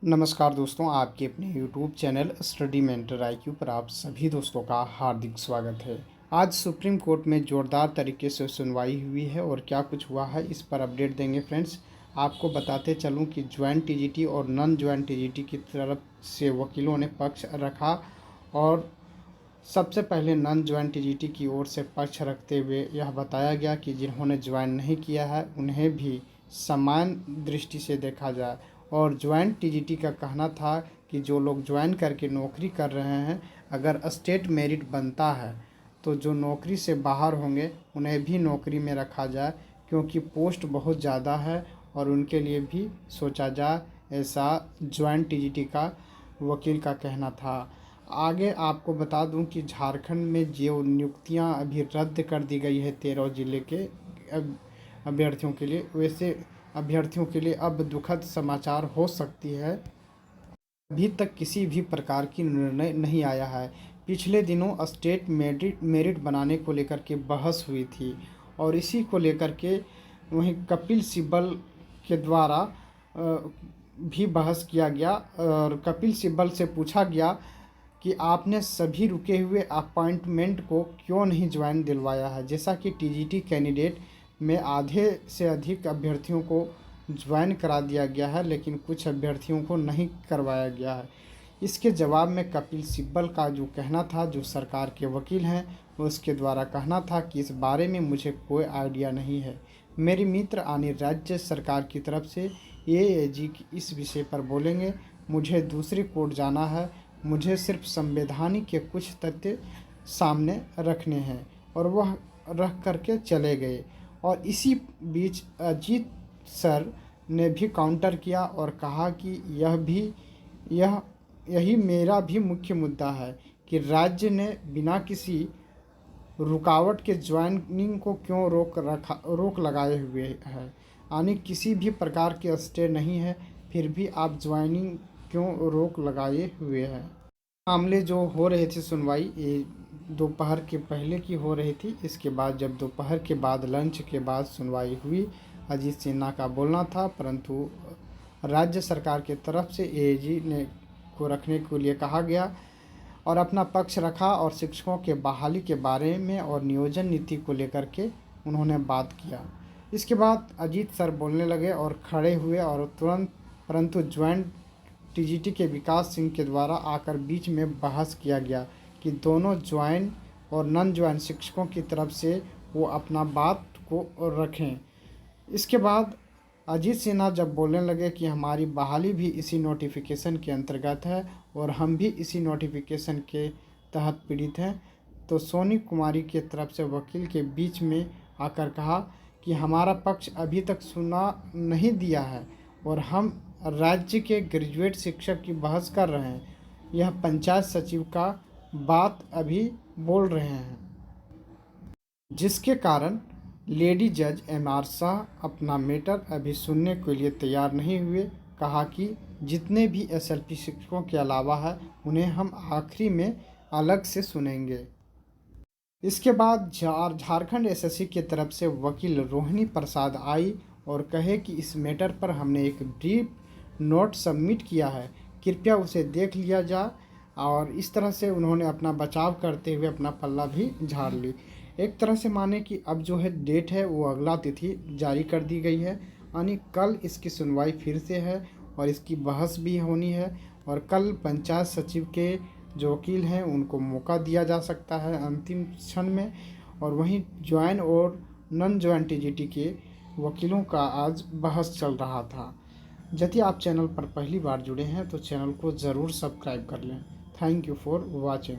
नमस्कार दोस्तों, आपके अपने YouTube channel study mentor IQ पर आप सभी दोस्तों का हार्दिक स्वागत है। आज सुप्रीम कोर्ट में ज़ोरदार तरीके से सुनवाई हुई है और क्या कुछ हुआ है इस पर अपडेट देंगे फ्रेंड्स। आपको बताते चलूं कि ज्वाइंट टीजीटी और नॉन ज्वाइंट टीजीटी की तरफ से वकीलों ने पक्ष रखा और सबसे पहले नॉन ज्वाइंट टीजीटी की ओर से पक्ष रखते हुए यह बताया गया कि जिन्होंने ज्वाइन नहीं किया है उन्हें भी समान दृष्टि से देखा जाए। और ज्वाइंट टीजीटी का कहना था कि जो लोग ज्वाइन करके नौकरी कर रहे हैं, अगर स्टेट मेरिट बनता है तो जो नौकरी से बाहर होंगे उन्हें भी नौकरी में रखा जाए, क्योंकि पोस्ट बहुत ज़्यादा है और उनके लिए भी सोचा जाए, ऐसा ज्वाइंट टीजीटी का वकील का कहना था। आगे आपको बता दूं कि झारखंड में जो नियुक्तियां अभी रद्द कर दी गई है 13 ज़िले के अभ्यर्थियों के लिए, वैसे अभ्यर्थियों के लिए अब दुखद समाचार हो सकती है। अभी तक किसी भी प्रकार की निर्णय नहीं आया है। पिछले दिनों स्टेट मेरिट बनाने को लेकर के बहस हुई थी और इसी को लेकर के वहीं कपिल सिब्बल के द्वारा भी बहस किया गया और कपिल सिब्बल से पूछा गया कि आपने सभी रुके हुए अपॉइंटमेंट को क्यों नहीं ज्वाइन दिलवाया है। जैसा कि टीजीटी कैंडिडेट में आधे से अधिक अभ्यर्थियों को ज्वाइन करा दिया गया है, लेकिन कुछ अभ्यर्थियों को नहीं करवाया गया है। इसके जवाब में कपिल सिब्बल का जो कहना था, जो सरकार के वकील हैं, उसके द्वारा कहना था कि इस बारे में मुझे कोई आइडिया नहीं है। मेरे मित्र यानी राज्य सरकार की तरफ से एएजी इस विषय पर बोलेंगे। मुझे दूसरी कोर्ट जाना है, मुझे सिर्फ संवैधानिक के कुछ तथ्य सामने रखने हैं, और वह रख करके चले गए। और इसी बीच अजीत सर ने भी काउंटर किया और कहा कि यही मेरा भी मुख्य मुद्दा है कि राज्य ने बिना किसी रुकावट के ज्वाइनिंग को क्यों रोक लगाए हुए है, यानी किसी भी प्रकार के स्टे नहीं है, फिर भी आप ज्वाइनिंग क्यों रोक लगाए हुए हैं। मामले जो हो रहे थे सुनवाई, ये दोपहर के पहले की हो रही थी। इसके बाद जब दोपहर के बाद लंच के बाद सुनवाई हुई, अजीत सिन्हा का बोलना था, परंतु राज्य सरकार की तरफ से एएजी ने को रखने के लिए कहा गया और अपना पक्ष रखा और शिक्षकों के बहाली के बारे में और नियोजन नीति को लेकर के उन्होंने बात किया। इसके बाद अजीत सर बोलने लगे और खड़े हुए और तुरंत, परंतु ज्वाइंट टीजीटी के विकास सिंह के द्वारा आकर बीच में बहस किया गया कि दोनों ज्वाइन और नॉन ज्वाइन शिक्षकों की तरफ से वो अपना बात को रखें। इसके बाद अजीत सिन्हा जब बोलने लगे कि हमारी बहाली भी इसी नोटिफिकेशन के अंतर्गत है और हम भी इसी नोटिफिकेशन के तहत पीड़ित हैं, तो सोनी कुमारी के तरफ से वकील के बीच में आकर कहा कि हमारा पक्ष अभी तक सुना नहीं दिया है और हम राज्य के ग्रेजुएट शिक्षक की बहस कर रहे हैं, यह पंचायत सचिव का बात अभी बोल रहे हैं, जिसके कारण लेडी जज MR शाह अपना मैटर अभी सुनने के लिए तैयार नहीं हुए। कहा कि जितने भी SLP शिक्षकों के अलावा है उन्हें हम आखिरी में अलग से सुनेंगे। इसके बाद झारखंड SSC की तरफ से वकील रोहिणी प्रसाद आई और कहे कि इस मैटर पर हमने एक ब्रीफ नोट सबमिट किया है, कृपया उसे देख लिया जाए। और इस तरह से उन्होंने अपना बचाव करते हुए अपना पल्ला भी झाड़ ली। एक तरह से माने कि अब जो है डेट है वो अगला तिथि जारी कर दी गई है, यानी कल इसकी सुनवाई फिर से है और इसकी बहस भी होनी है। और कल पंचायत सचिव के जो वकील हैं उनको मौका दिया जा सकता है अंतिम क्षण में। और वहीं ज्वाइन और नॉन ज्वाइन टीजीटी के वकीलों का आज बहस चल रहा था। यदि आप चैनल पर पहली बार जुड़े हैं तो चैनल को ज़रूर सब्सक्राइब कर लें। Thank you for watching.